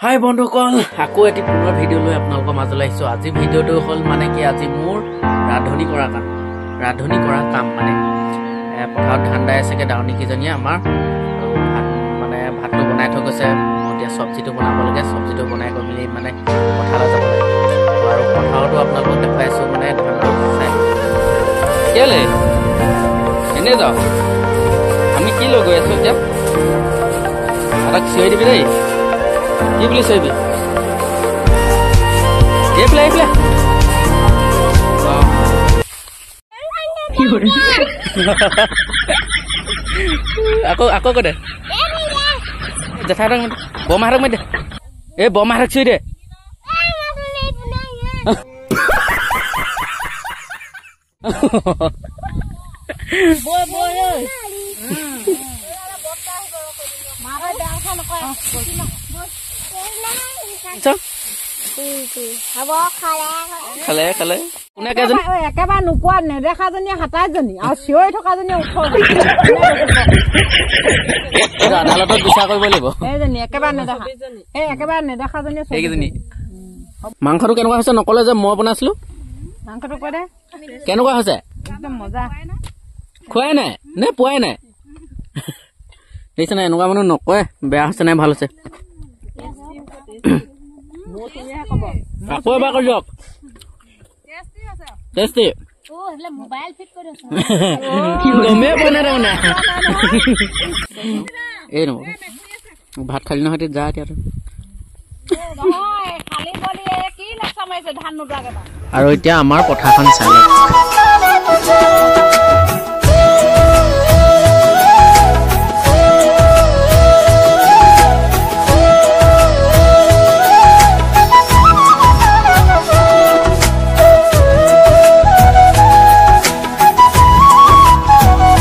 হাই বন্ধুসকল, আকৌ এটি পুনৰ ভিডিঅ' লৈ আপোনালোকৰ মাজলৈ আহিছোঁ। আজি ভিডিঅ'টো হ'ল মানে কি, আজি মোৰ ৰান্ধনি কৰা কাম মানে পথাৰত ধান দাই আছেগৈ দাৱনীকেইজনীয়ে আমাৰ, আৰু ভাতটো বনাই থৈ গৈছে। মই এতিয়া চব্জিটো বনাব লাগে, চব্জিটো বনাই কৰি মেলি মানে পথাৰলৈ যাব লাগে। আৰু পথাৰতো আপোনালোকক দেখুৱাই আছোঁ মানে ধানটো চাই কেলে এনেই যাওঁ আমি কি লৈ গৈ আছোঁ এতিয়া। তাক চিঞৰি দিবি দেই, কি বুলি চাইবি এইফালে আকৌ দে জেঠাইহঁতক বৰমাহঁতক মাতি দে, এই বৰমাহঁতক চিঞৰি দে। খালে কোনে কেইজনী একেবাৰে নোপোৱা নেদেখাজনীয়ে 27জনী আৰু চিঞৰি থকাজনীয়ে 18। আদালতত বিচাৰ কৰিব লাগিব। সেইজনী একেবাৰে নেদেখা, এই একেবাৰে নেদেখাজনীয়ে সেইকেইজনী। মাংসটো কেনেকুৱা হৈছে নকলে যে মই বনাইছিলো। মাংসটো কৈ দে কেনেকুৱা হৈছে, একদম মজা। খোৱাই নাই নে পোৱাই নাই দেখিছে নাই, এনেকুৱা মানুহ নকয় বেয়া হৈছে নাই ভাল হৈছে। আকৌ এবাৰ কৰি দিয়ক, টেষ্টি গমেই পোৱা নাই তাৰমানে। এই নব ভাত খালি নহয় যা এতিয়া। আৰু এতিয়া আমাৰ পথাৰখন চালে